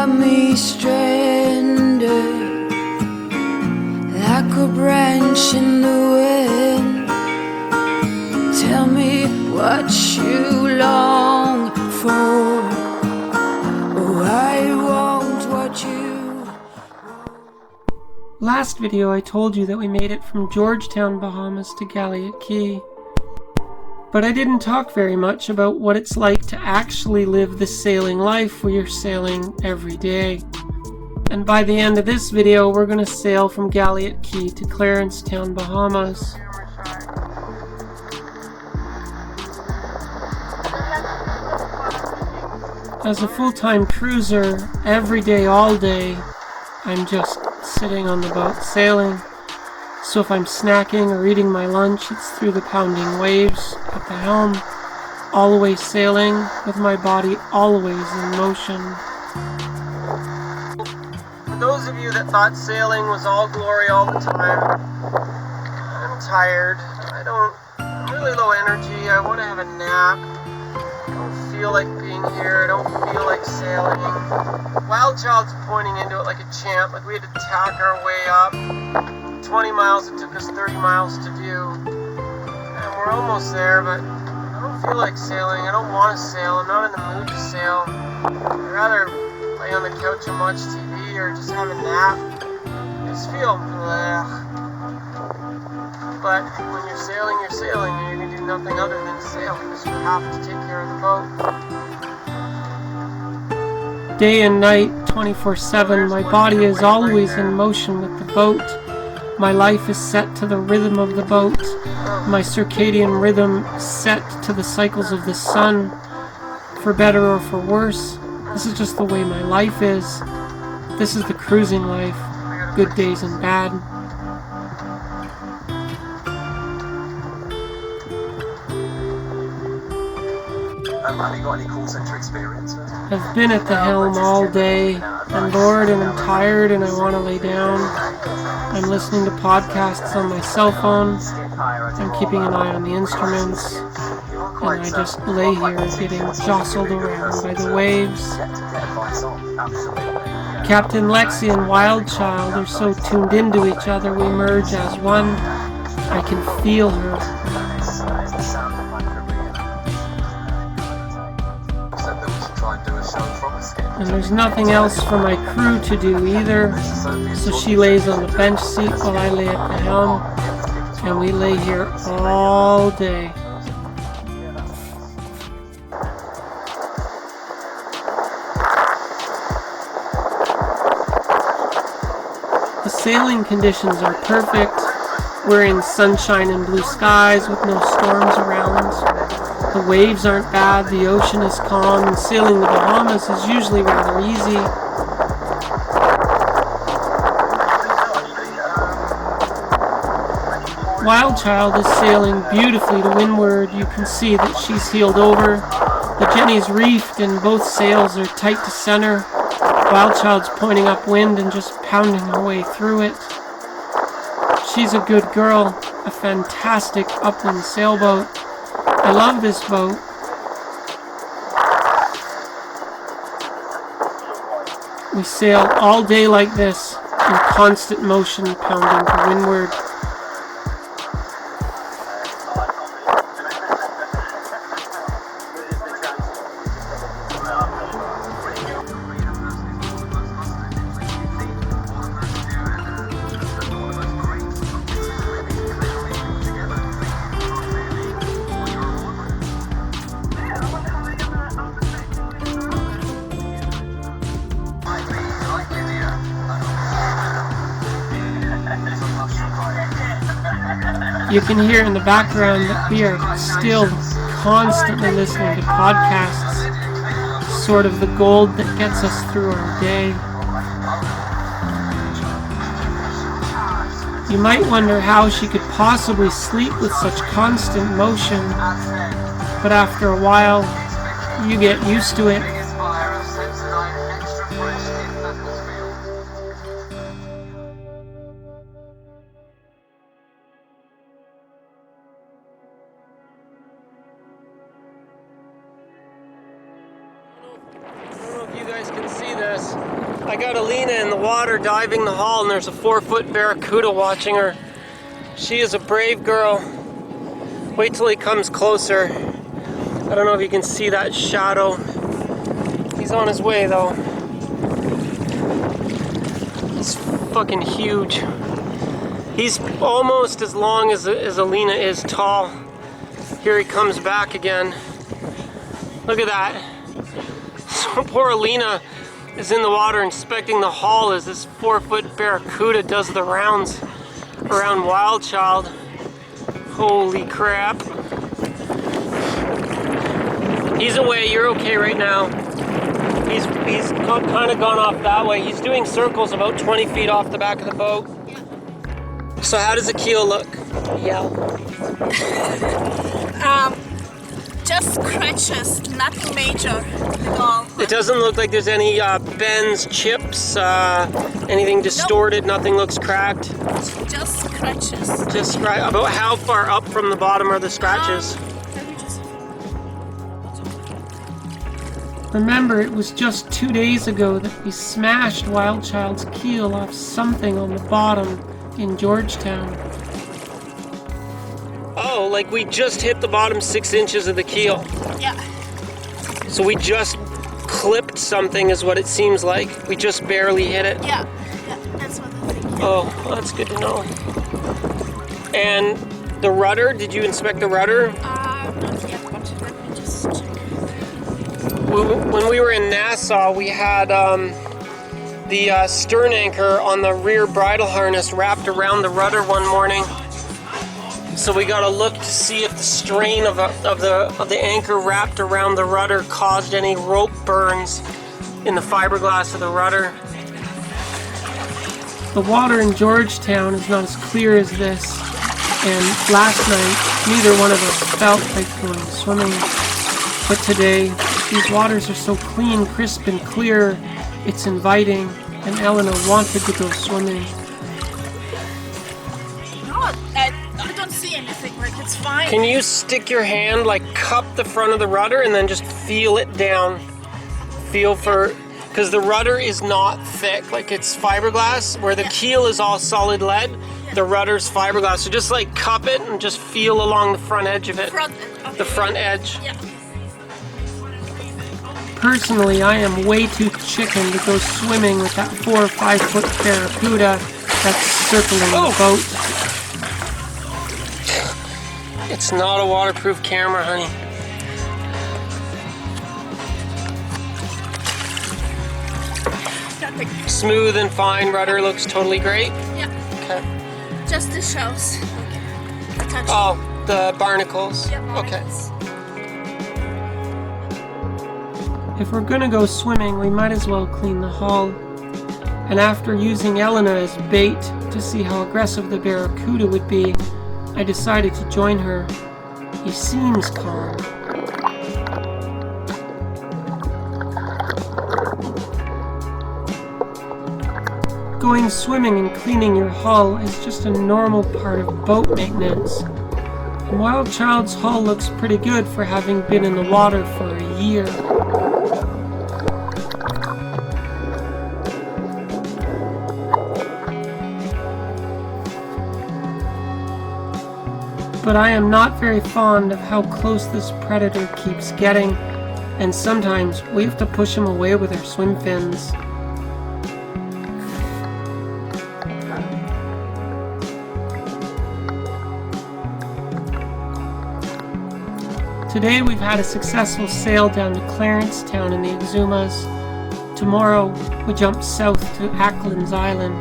got me stranded like a branch in the wind. Tell me what you long for. Oh, I want what you. Last video I told you that we made it from Georgetown, Bahamas to Galliot Key. But I didn't talk very much about what it's like to actually live the sailing life where you're sailing every day. And by the end of this video, we're going to sail from Galliot Key to Clarencetown, Bahamas. As a full-time cruiser, every day, all day, I'm just sitting on the boat sailing. So if I'm snacking or eating my lunch, it's through the pounding waves at the helm, always sailing with my body always in motion. For those of you that thought sailing was all glory all the time, I'm tired. I'm really low energy. I want to have a nap. I don't feel like being here. I don't feel like sailing. WildChild's pointing into it like a champ, like we had to tack our way up. 20 miles, it took us 30 miles to do, and we're almost there, but I don't feel like sailing. I don't want to sail. I'm not in the mood to sail. I'd rather lay on the couch and watch TV or just have a nap. I just feel bleh. But when you're sailing, and you can do nothing other than sail because you have to take care of the boat. Day and night, 24/7, my body is always in motion with the boat. My life is set to the rhythm of the boat. My circadian rhythm set to the cycles of the sun. For better or for worse, this is just the way my life is. This is the cruising life. Good days and bad. Have you got any call center experience? I've been at the helm all day. I'm bored and I'm tired and I want to lay down. I'm listening to podcasts on my cell phone. I'm keeping an eye on the instruments. And I just lay here getting jostled around by the waves. Captain Lexi and WildChild are so tuned into each other, we merge as one. I can feel her. And there's nothing else for my crew to do either, so she lays on the bench seat while I lay at the helm, and we lay here all day. The sailing conditions are perfect. We're in sunshine and blue skies with no storms around. The waves aren't bad, the ocean is calm, and sailing the Bahamas is usually rather easy. WildChild is sailing beautifully to windward. You can see that she's heeled over. The jenny's reefed and both sails are tight to center. WildChild's pointing upwind and just pounding her way through it. She's a good girl, a fantastic upwind sailboat. I love this boat. We sail all day like this, in constant motion, pounding to windward. You can hear in the background that we are still constantly listening to podcasts, sort of the gold that gets us through our day. You might wonder how she could possibly sleep with such constant motion, but after a while, you get used to it. guys can see this. I got Alina in the water diving the hull, and there's a 4-foot Barracuda watching her. She is a brave girl. Wait till he comes closer. I don't know if you can see that shadow. He's on his way though. He's fucking huge. He's almost as long as Alina is tall. Here he comes back again. Look at that. So poor Alina is in the water inspecting the hull as this 4-foot Barracuda does the rounds around WildChild. Holy crap. He's away, you're okay right now. He's kind of gone off that way. He's doing circles about 20 feet off the back of the boat. So how does the keel look? Yeah. Just scratches, nothing major at all. It doesn't look like there's any bends, chips, anything distorted, nope. Nothing looks cracked. Just scratches. Just about how far up from the bottom are the scratches? Remember, it was just 2 days ago that we smashed WildChild's keel off something on the bottom in Georgetown. Oh, like we just hit the bottom 6 inches of the keel. Yeah. So we just clipped something is what it seems like. We just barely hit it. Yeah, that's what I think. Oh, well, that's good to know. And the rudder, did you inspect the rudder? Not yet, but let me just check. When we were in Nassau, we had the stern anchor on the rear bridle harness wrapped around the rudder one morning. So we got to look to see if the strain of the anchor wrapped around the rudder caused any rope burns in the fiberglass of the rudder. The water in Georgetown is not as clear as this, and last night neither one of us felt like going swimming. But today, these waters are so clean, crisp, and clear, it's inviting, and Eleanor wanted to go swimming. No, I don't see anything, like it's fine. Can you stick your hand, like cup the front of the rudder and then just feel it down? Feel for, because the rudder is not thick, like it's fiberglass, where the keel is all solid lead, the rudder's fiberglass. So just like cup it and just feel along the front edge of it. The front edge. Yeah. Personally, I am way too chicken to go swimming with that 4 or 5 foot Barracuda that's circling the boat. It's not a waterproof camera, honey. Smooth and fine rudder looks totally great. Yeah. Okay. Just the shells. Okay. Oh, the barnacles. Yeah, okay. barnacles. If we're gonna go swimming, we might as well clean the hull. And after using Elena as bait to see how aggressive the Barracuda would be, I decided to join her. He seems calm. Going swimming and cleaning your hull is just a normal part of boat maintenance. And WildChild's hull looks pretty good for having been in the water for a year. But I am not very fond of how close this predator keeps getting, and sometimes we have to push him away with our swim fins. Today we've had a successful sail down to Clarencetown in the Exumas. Tomorrow we jump south to Ackland's Island.